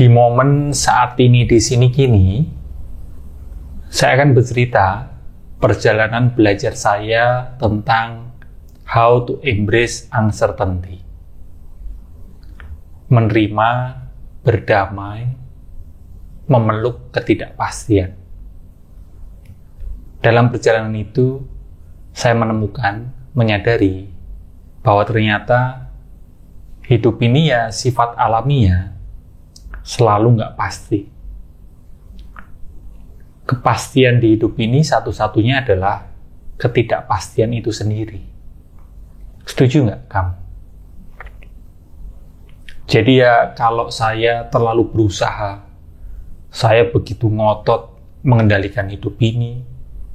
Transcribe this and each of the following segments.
Di momen saat ini di sini kini, saya akan bercerita perjalanan belajar saya tentang how to embrace uncertainty. Menerima, berdamai, memeluk ketidakpastian. Dalam perjalanan itu, saya menyadari bahwa ternyata hidup ini ya sifat alamiah, selalu nggak pasti. Kepastian di hidup ini satu-satunya adalah ketidakpastian itu sendiri. Setuju nggak kamu? Jadi ya kalau saya terlalu berusaha, saya begitu ngotot mengendalikan hidup ini,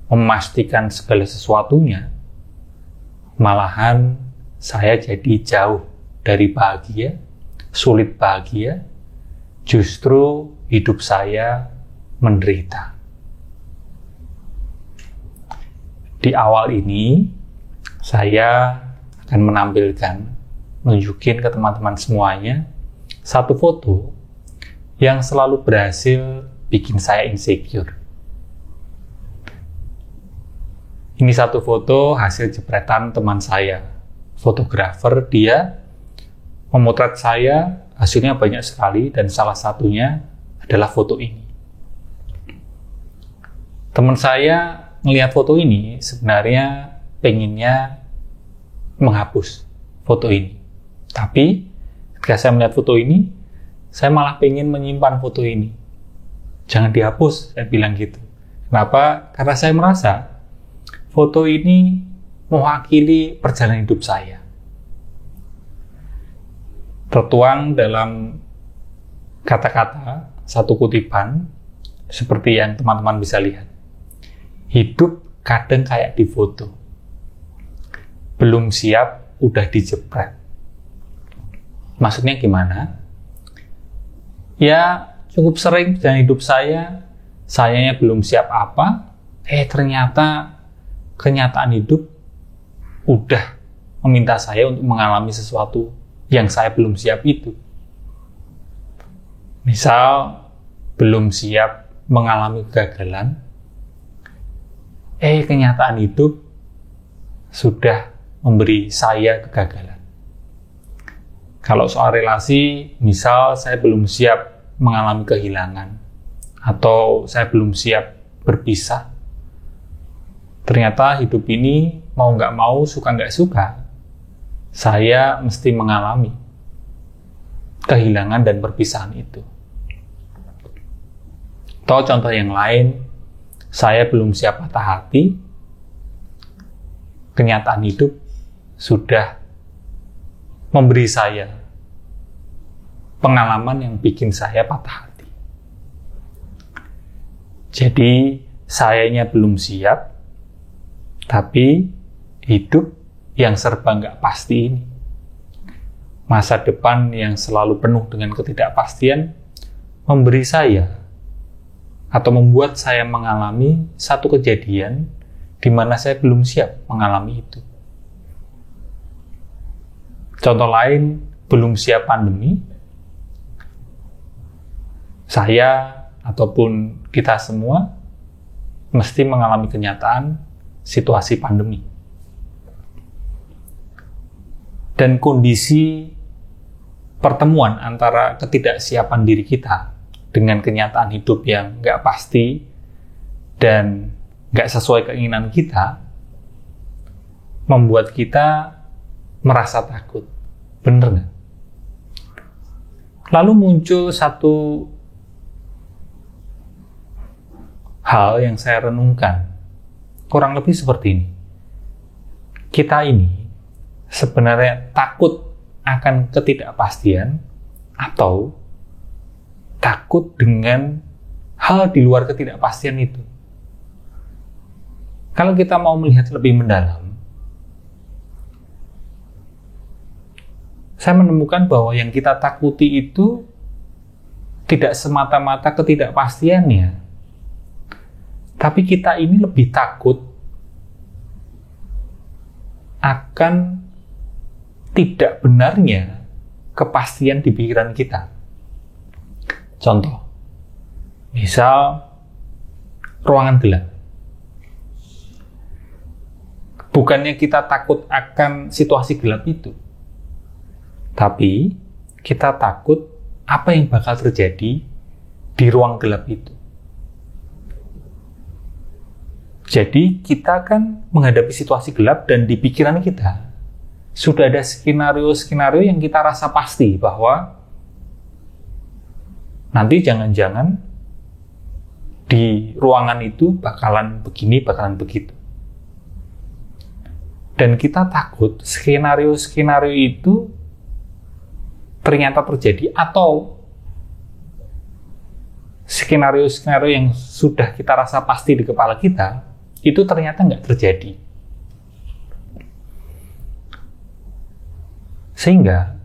memastikan segala sesuatunya, malahan saya jadi jauh dari bahagia, sulit bahagia, justru hidup saya menderita. Di awal ini, saya akan nunjukin ke teman-teman semuanya satu foto yang selalu berhasil bikin saya insecure. Ini satu foto hasil jepretan teman saya, fotografer. Dia memotret saya, hasilnya banyak sekali, dan salah satunya adalah foto ini. Teman saya melihat foto ini, sebenarnya pengennya menghapus foto ini. Tapi ketika saya melihat foto ini, saya malah pengen menyimpan foto ini. Jangan dihapus, saya bilang gitu. Kenapa? Karena saya merasa foto ini mewakili perjalanan hidup saya. Tertuang dalam kata-kata, satu kutipan, seperti yang teman-teman bisa lihat. Hidup kadang kayak di foto. Belum siap, udah dijepret. Maksudnya gimana? Ya, cukup sering dalam hidup sayanya belum siap apa, ternyata kenyataan hidup udah meminta saya untuk mengalami sesuatu yang saya belum siap itu. Misal, belum siap mengalami kegagalan, kenyataan hidup sudah memberi saya kegagalan. Kalau soal relasi, misal saya belum siap mengalami kehilangan, atau saya belum siap berpisah, ternyata hidup ini mau nggak mau, suka nggak suka, saya mesti mengalami kehilangan dan perpisahan itu. Atau contoh yang lain, saya belum siap patah hati, kenyataan hidup sudah memberi saya pengalaman yang bikin saya patah hati. Jadi, sayanya belum siap, tapi hidup yang serba nggak pasti ini, masa depan yang selalu penuh dengan ketidakpastian, memberi saya atau membuat saya mengalami satu kejadian di mana saya belum siap mengalami itu. Contoh lain, belum siap pandemi, saya ataupun kita semua mesti mengalami kenyataan situasi pandemi. Dan kondisi pertemuan antara ketidaksiapan diri kita dengan kenyataan hidup yang nggak pasti dan nggak sesuai keinginan kita, membuat kita merasa takut. Bener nggak? Lalu muncul satu hal yang saya renungkan, kurang lebih seperti ini. Kita ini sebenarnya takut akan ketidakpastian atau takut dengan hal di luar ketidakpastian itu. Kalau kita mau melihat lebih mendalam, saya menemukan bahwa yang kita takuti itu tidak semata-mata ketidakpastiannya, tapi kita ini lebih takut akan tidak benarnya kepastian di pikiran kita. Contoh, misal ruangan gelap. Bukannya kita takut akan situasi gelap itu, tapi kita takut apa yang bakal terjadi di ruang gelap itu. Jadi kita kan menghadapi situasi gelap dan di pikiran kita sudah ada skenario-skenario yang kita rasa pasti bahwa nanti jangan-jangan di ruangan itu bakalan begini, bakalan begitu. Dan kita takut skenario-skenario itu ternyata terjadi atau skenario-skenario yang sudah kita rasa pasti di kepala kita itu ternyata nggak terjadi. Sehingga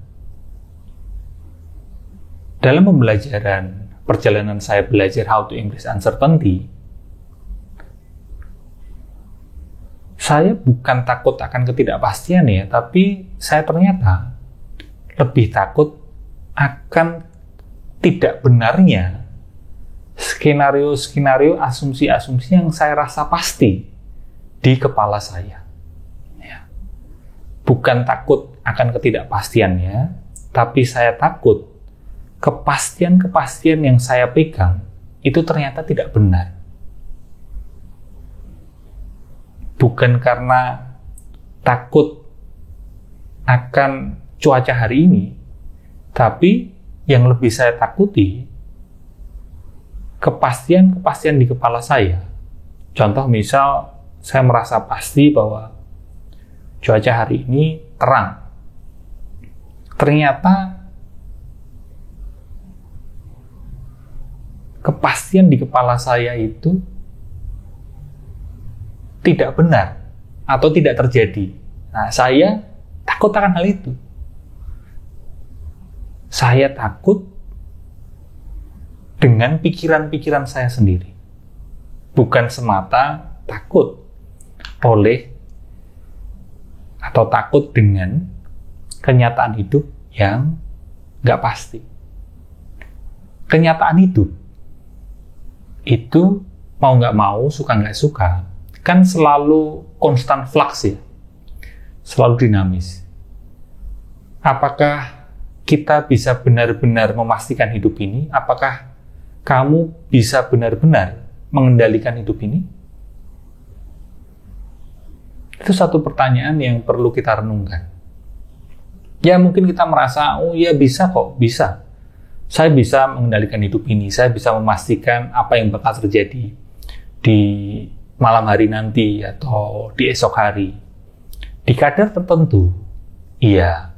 dalam pembelajaran perjalanan saya belajar how to embrace uncertainty, saya bukan takut akan ketidakpastian ya, tapi saya ternyata lebih takut akan tidak benarnya skenario-skenario, asumsi-asumsi yang saya rasa pasti di kepala saya. Ya. Bukan takut akan ketidakpastiannya, tapi saya takut kepastian-kepastian yang saya pegang itu ternyata tidak benar. Bukan karena takut akan cuaca hari ini, tapi yang lebih saya takuti kepastian-kepastian di kepala saya. Contoh misal, saya merasa pasti bahwa cuaca hari ini terang. Ternyata kepastian di kepala saya itu tidak benar atau tidak terjadi. Nah, saya takut akan hal itu. Saya takut dengan pikiran-pikiran saya sendiri. Bukan semata takut oleh atau takut dengan kenyataan hidup yang nggak pasti. Kenyataan hidup itu mau nggak mau, suka nggak suka, kan selalu konstan flux ya, selalu dinamis. Apakah kita bisa benar-benar memastikan hidup ini? Apakah kamu bisa benar-benar mengendalikan hidup ini? Itu satu pertanyaan yang perlu kita renungkan. Ya mungkin kita merasa, oh ya bisa kok, bisa. Saya bisa mengendalikan hidup ini, saya bisa memastikan apa yang bakal terjadi di malam hari nanti atau di esok hari. Di kadar tertentu, iya,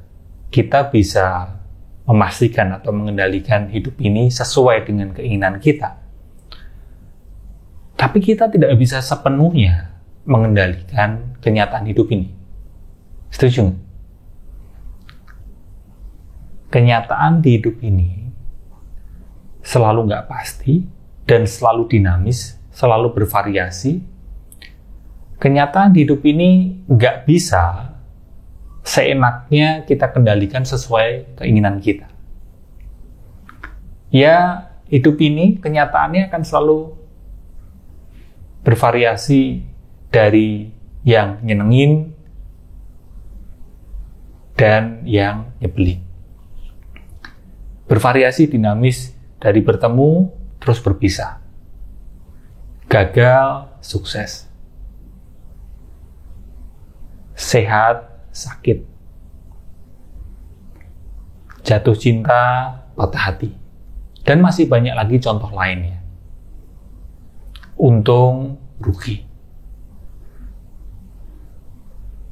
kita bisa memastikan atau mengendalikan hidup ini sesuai dengan keinginan kita. Tapi kita tidak bisa sepenuhnya mengendalikan kenyataan hidup ini. Setuju? Kenyataan di hidup ini selalu nggak pasti dan selalu dinamis, selalu bervariasi. Kenyataan di hidup ini nggak bisa seenaknya kita kendalikan sesuai keinginan kita. Ya, hidup ini kenyataannya akan selalu bervariasi dari yang nyenengin dan yang nyebelin. Bervariasi dinamis dari bertemu terus berpisah. Gagal, sukses. Sehat, sakit. Jatuh cinta, patah hati. Dan masih banyak lagi contoh lainnya. Untung, rugi.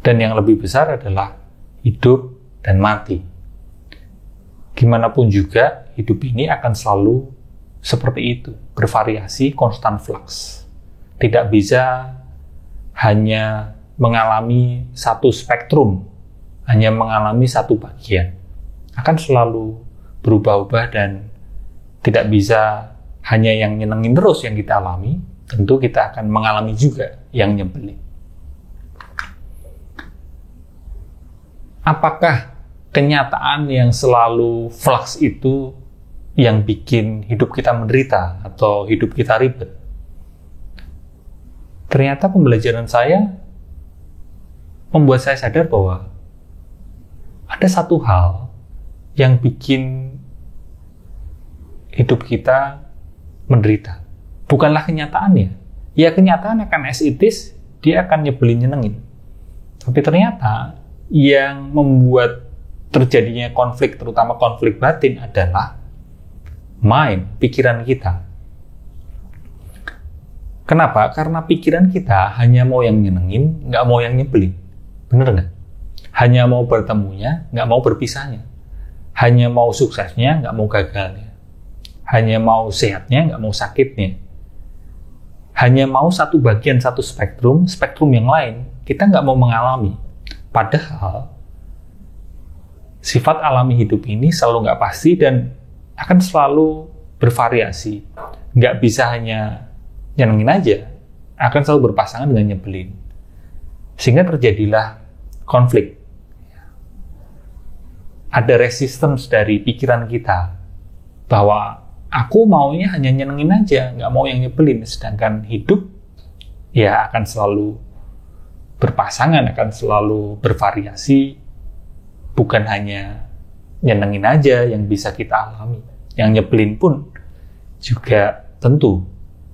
Dan yang lebih besar adalah hidup dan mati. Gimana pun juga, hidup ini akan selalu seperti itu. Bervariasi, konstan flux. Tidak bisa hanya mengalami satu spektrum, hanya mengalami satu bagian. Akan selalu berubah-ubah dan tidak bisa hanya yang nyenengin terus yang kita alami, tentu kita akan mengalami juga yang nyebelin. Apakah kenyataan yang selalu flux itu yang bikin hidup kita menderita atau hidup kita ribet. Ternyata pembelajaran saya membuat saya sadar bahwa ada satu hal yang bikin hidup kita menderita. Bukanlah kenyataannya. Ya kenyataan akan as it is, dia akan nyebelin nyenengin. Tapi ternyata yang membuat terjadinya konflik, terutama konflik batin adalah mind, pikiran kita. Kenapa? Karena pikiran kita hanya mau yang nyenengin, nggak mau yang nyebelin. Bener nggak? Hanya mau bertemunya, nggak mau berpisahnya. Hanya mau suksesnya, nggak mau gagalnya. Hanya mau sehatnya, nggak mau sakitnya. Hanya mau satu bagian, satu spektrum yang lain, kita nggak mau mengalami. Padahal, sifat alami hidup ini selalu nggak pasti dan akan selalu bervariasi. Nggak bisa hanya nyenengin aja, akan selalu berpasangan dengan nyebelin. Sehingga terjadilah konflik. Ada resistance dari pikiran kita bahwa aku maunya hanya nyenengin aja, nggak mau yang nyebelin. Sedangkan hidup ya akan selalu berpasangan, akan selalu bervariasi. Bukan hanya nyenengin aja yang bisa kita alami. Yang nyebelin pun juga tentu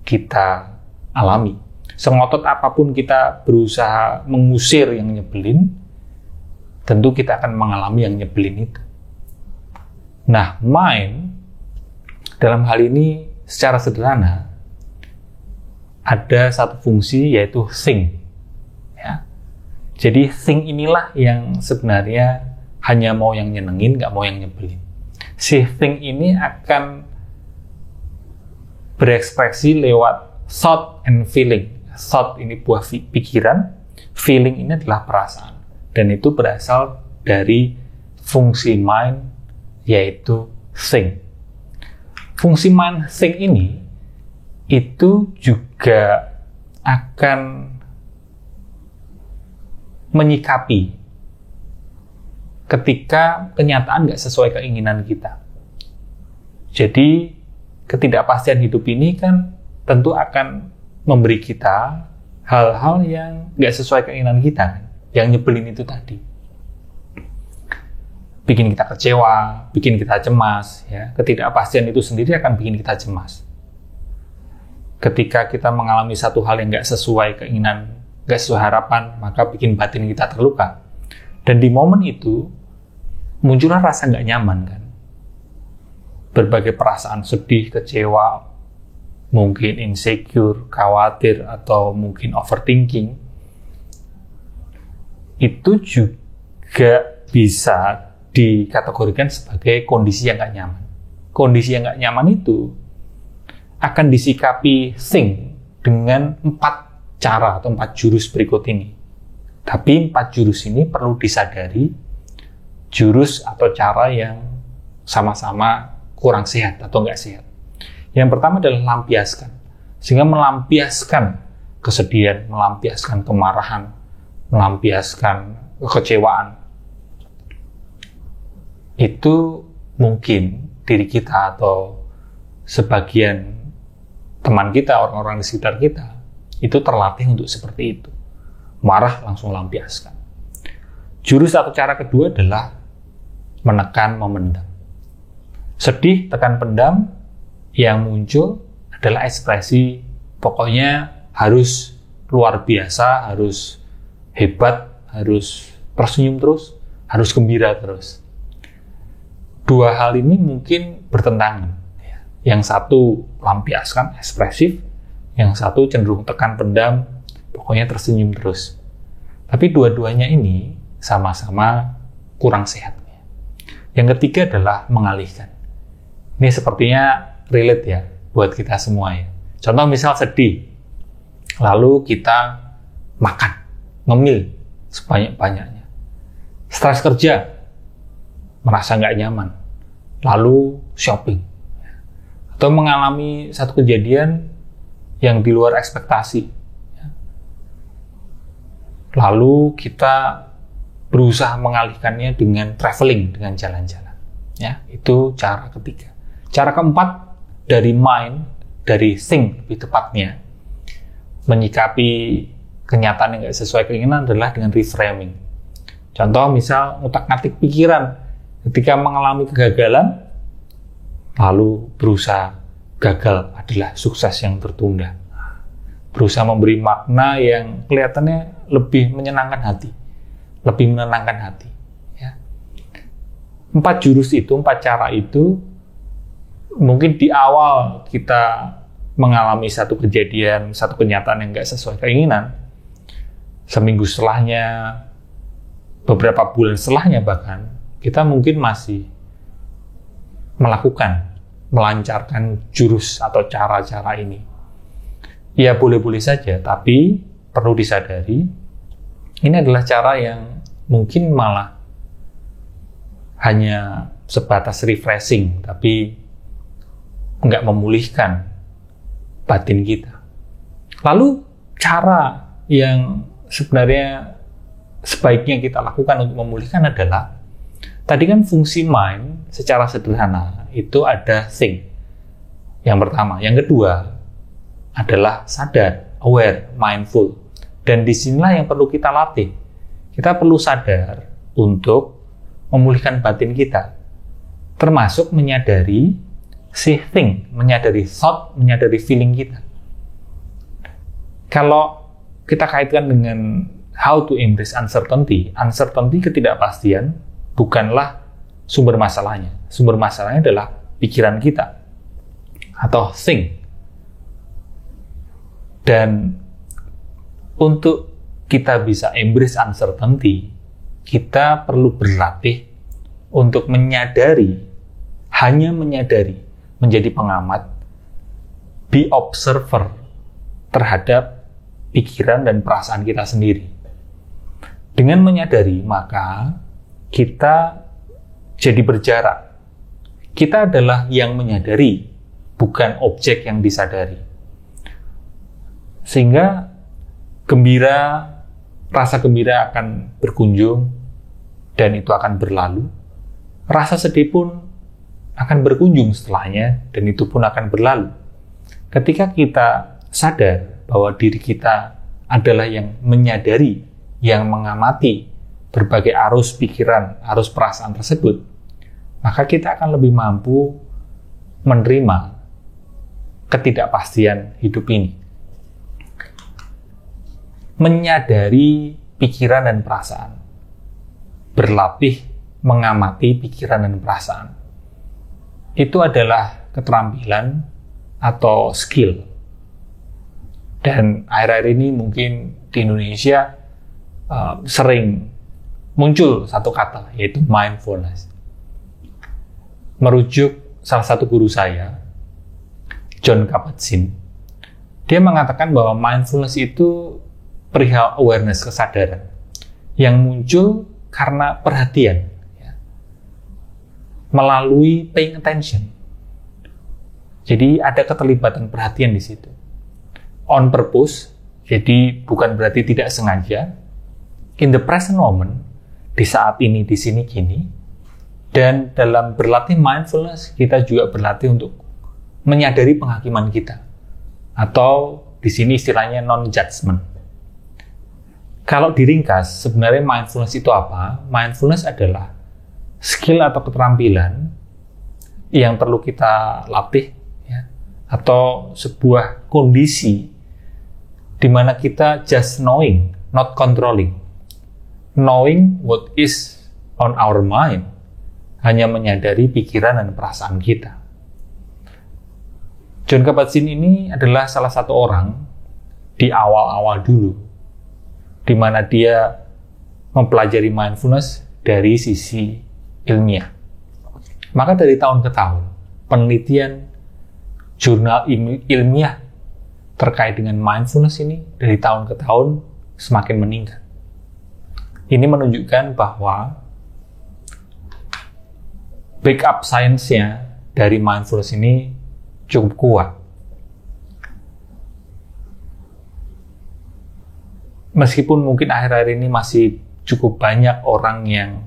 kita alami. Sengotot apapun kita berusaha mengusir yang nyebelin, tentu kita akan mengalami yang nyebelin itu. Nah, mind dalam hal ini secara sederhana ada satu fungsi yaitu think. Ya. Jadi think inilah yang sebenarnya hanya mau yang nyenengin, nggak mau yang nyebelin. Si think ini akan berekspresi lewat thought and feeling. Thought ini buah pikiran, feeling ini adalah perasaan. Dan itu berasal dari fungsi mind yaitu think. Fungsi mind think ini itu juga akan menyikapi ketika kenyataan nggak sesuai keinginan kita. Jadi ketidakpastian hidup ini kan tentu akan memberi kita hal-hal yang nggak sesuai keinginan kita, yang nyebelin itu tadi. Bikin kita kecewa, bikin kita cemas. Ya. Ketidakpastian itu sendiri akan bikin kita cemas. Ketika kita mengalami satu hal yang nggak sesuai keinginan, nggak sesuai harapan, maka bikin batin kita terluka. Dan di momen itu, muncullah rasa nggak nyaman kan. Berbagai perasaan sedih, kecewa, mungkin insecure, khawatir, atau mungkin overthinking. Itu juga bisa dikategorikan sebagai kondisi yang nggak nyaman. Kondisi yang nggak nyaman itu akan disikapi think dengan 4 cara atau 4 jurus berikut ini. Tapi 4 jurus ini perlu disadari jurus atau cara yang sama-sama kurang sehat atau nggak sehat. Yang pertama adalah lampiaskan. Sehingga melampiaskan kesedihan, melampiaskan kemarahan, melampiaskan kekecewaan. Itu mungkin diri kita atau sebagian teman kita, orang-orang di sekitar kita, itu terlatih untuk seperti itu. Marah langsung lampiaskan. Jurus atau cara kedua adalah menekan, memendam. Sedih, tekan, pendam, yang muncul adalah ekspresi pokoknya harus luar biasa, harus hebat, harus tersenyum terus, harus gembira terus. Dua hal ini mungkin bertentangan. Yang satu lampiaskan, ekspresif, yang satu cenderung tekan, pendam, pokoknya tersenyum terus. Tapi dua-duanya ini sama-sama kurang sehat. Yang ketiga adalah mengalihkan. Ini sepertinya relate ya buat kita semua ya. Contoh misal sedih, lalu kita makan, ngemil sebanyak-banyaknya. Stres kerja, merasa nggak nyaman, lalu shopping. Atau mengalami satu kejadian yang di luar ekspektasi. Lalu kita berusaha mengalihkannya dengan traveling, dengan jalan-jalan. Ya, itu cara ketiga. Cara keempat dari mind, dari think lebih tepatnya, menyikapi kenyataan yang nggak sesuai keinginan adalah dengan reframing. Contoh misal ngutak-ngatik pikiran ketika mengalami kegagalan, lalu berusaha gagal adalah sukses yang tertunda. Berusaha memberi makna yang kelihatannya lebih menyenangkan hati, lebih menenangkan hati. Ya. 4 jurus itu, 4 cara itu, mungkin di awal kita mengalami satu kejadian, satu kenyataan yang nggak sesuai keinginan, seminggu setelahnya, beberapa bulan setelahnya bahkan, kita mungkin masih melancarkan jurus atau cara-cara ini. Ya boleh-boleh saja, tapi perlu disadari, ini adalah cara yang mungkin malah hanya sebatas refreshing, tapi nggak memulihkan batin kita. Lalu cara yang sebenarnya sebaiknya kita lakukan untuk memulihkan adalah, tadi kan fungsi mind secara sederhana itu ada think, yang pertama. Yang kedua adalah sadar, aware, mindful. Dan disinilah yang perlu kita latih. Kita perlu sadar untuk memulihkan batin kita, termasuk menyadari si think, menyadari thought, menyadari feeling kita. Kalau kita kaitkan dengan how to embrace uncertainty, ketidakpastian bukanlah sumber masalahnya. Sumber masalahnya adalah pikiran kita atau think. Dan untuk kita bisa embrace uncertainty, kita perlu berlatih untuk menyadari, hanya menyadari, menjadi pengamat, be observer terhadap pikiran dan perasaan kita sendiri. Dengan menyadari, maka kita jadi berjarak. Kita adalah yang menyadari, bukan objek yang disadari. Sehingga rasa gembira akan berkunjung dan itu akan berlalu. Rasa sedih pun akan berkunjung setelahnya dan itu pun akan berlalu. Ketika kita sadar bahwa diri kita adalah yang menyadari, yang mengamati berbagai arus pikiran, arus perasaan tersebut, maka kita akan lebih mampu menerima ketidakpastian hidup ini. Menyadari pikiran dan perasaan, berlatih mengamati pikiran dan perasaan, itu adalah keterampilan atau skill. Dan akhir-akhir ini mungkin di Indonesia sering muncul satu kata, yaitu mindfulness. Merujuk salah satu guru saya, Jon Kabat-Zinn, dia mengatakan bahwa mindfulness itu perihal awareness, kesadaran, yang muncul karena perhatian, ya, melalui paying attention. Jadi ada keterlibatan perhatian di situ. On purpose, jadi bukan berarti tidak sengaja. In the present moment, di saat ini, di sini, kini. Dan dalam berlatih mindfulness, kita juga berlatih untuk menyadari penghakiman kita. Atau di sini istilahnya non-judgment. Kalau diringkas, sebenarnya mindfulness itu apa? Mindfulness adalah skill atau keterampilan yang perlu kita latih, ya, atau sebuah kondisi di mana kita just knowing, not controlling. Knowing what is on our mind, hanya menyadari pikiran dan perasaan kita. Jon Kabat-Zinn ini adalah salah satu orang di awal-awal dulu, di mana dia mempelajari mindfulness dari sisi ilmiah. Maka dari tahun ke tahun, penelitian jurnal ilmiah terkait dengan mindfulness ini dari tahun ke tahun semakin meningkat. Ini menunjukkan bahwa backup science-nya dari mindfulness ini cukup kuat. Meskipun mungkin akhir-akhir ini masih cukup banyak orang yang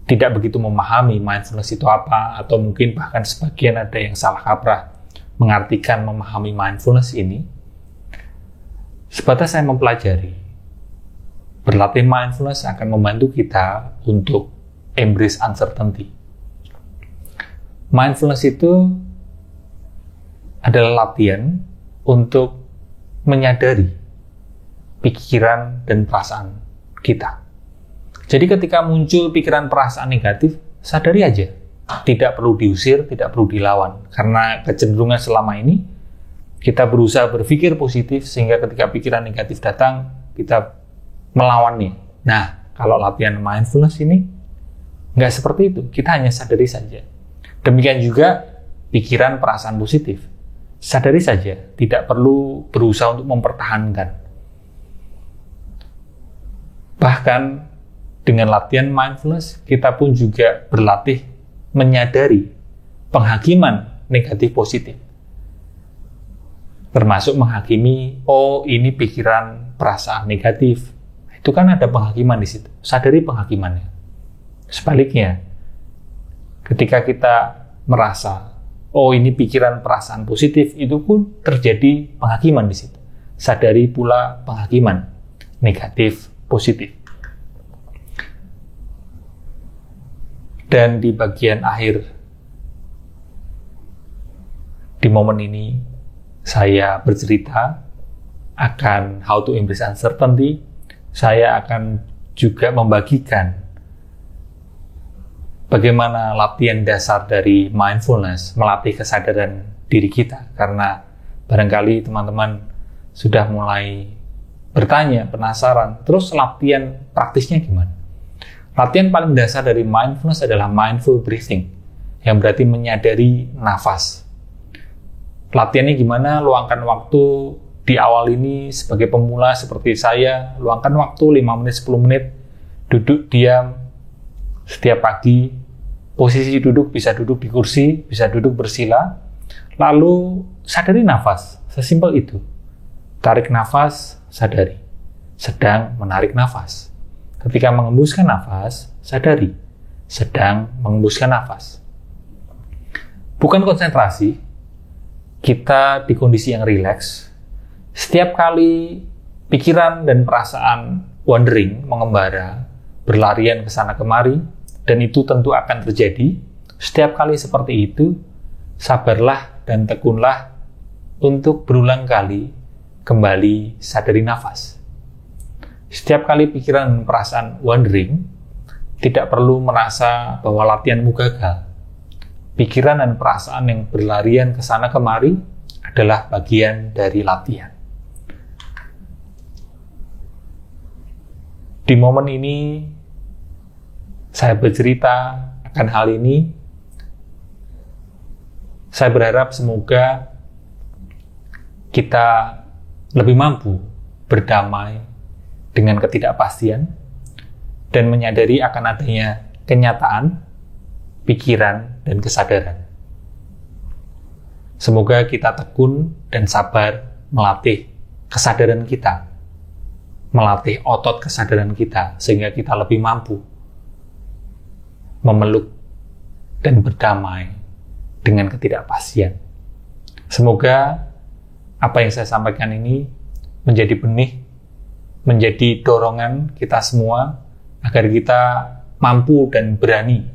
tidak begitu memahami mindfulness itu apa, atau mungkin bahkan sebagian ada yang salah kaprah mengartikan memahami mindfulness ini, sebatas saya mempelajari, berlatih mindfulness akan membantu kita untuk embrace uncertainty. Mindfulness itu adalah latihan untuk menyadari pikiran dan perasaan kita. Jadi ketika muncul pikiran perasaan negatif, sadari aja. Tidak perlu diusir, tidak perlu dilawan. Karena kecenderungan selama ini, kita berusaha berpikir positif, sehingga ketika pikiran negatif datang, kita melawannya. Nah, kalau latihan mindfulness ini, nggak seperti itu. Kita hanya sadari saja. Demikian juga pikiran perasaan positif. Sadari saja, tidak perlu berusaha untuk mempertahankan. Bahkan, dengan latihan mindfulness, kita pun juga berlatih menyadari penghakiman negatif positif. Termasuk menghakimi, oh ini pikiran perasaan negatif. Itu kan ada penghakiman di situ. Sadari penghakimannya. Sebaliknya, ketika kita merasa, oh ini pikiran perasaan positif, itu pun terjadi penghakiman di situ. Sadari pula penghakiman negatif positif. Dan di bagian akhir, di momen ini, saya bercerita akan how to embrace uncertainty. Saya akan juga membagikan bagaimana latihan dasar dari mindfulness melatih kesadaran diri kita. Karena barangkali teman-teman sudah mulai bertanya, penasaran, terus latihan praktisnya gimana? Latihan paling dasar dari mindfulness adalah mindful breathing, yang berarti menyadari nafas. Latihannya gimana? Luangkan waktu di awal ini sebagai pemula seperti saya, luangkan waktu 5 menit, 10 menit, duduk diam setiap pagi. Posisi duduk bisa duduk di kursi, bisa duduk bersila, lalu sadari nafas, sesimpel itu. Tarik nafas, sadari. Sedang menarik nafas. Ketika mengembuskan nafas, sadari. Sedang mengembuskan nafas. Bukan konsentrasi, kita di kondisi yang rileks. Setiap kali pikiran dan perasaan wandering, mengembara, berlarian ke sana kemari, dan itu tentu akan terjadi. Setiap kali seperti itu, sabarlah dan tekunlah untuk berulang kali kembali sadari nafas. Setiap kali pikiran dan perasaan wandering, tidak perlu merasa bahwa latihanmu gagal. Pikiran dan perasaan yang berlarian ke sana kemari adalah bagian dari latihan. Di momen ini, saya bercerita akan hal ini. Saya berharap semoga kita lebih mampu berdamai dengan ketidakpastian dan menyadari akan adanya kenyataan, pikiran, dan kesadaran. Semoga kita tekun dan sabar melatih kesadaran kita, melatih otot kesadaran kita, sehingga kita lebih mampu memeluk dan berdamai dengan ketidakpastian. Semoga apa yang saya sampaikan ini menjadi benih, menjadi dorongan kita semua agar kita mampu dan berani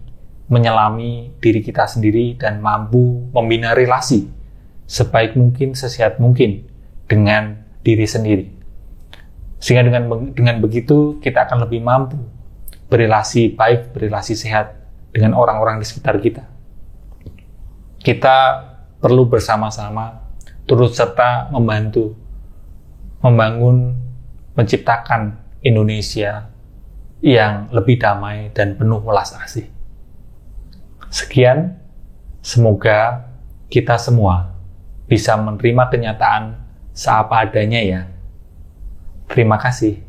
menyelami diri kita sendiri dan mampu membina relasi sebaik mungkin, sesehat mungkin dengan diri sendiri. Sehingga dengan begitu kita akan lebih mampu berelasi baik, berelasi sehat dengan orang-orang di sekitar kita. Kita perlu bersama-sama turut serta membantu membangun, menciptakan Indonesia yang lebih damai dan penuh welas asih. Sekian, semoga kita semua bisa menerima kenyataan seapa adanya ya. Terima kasih.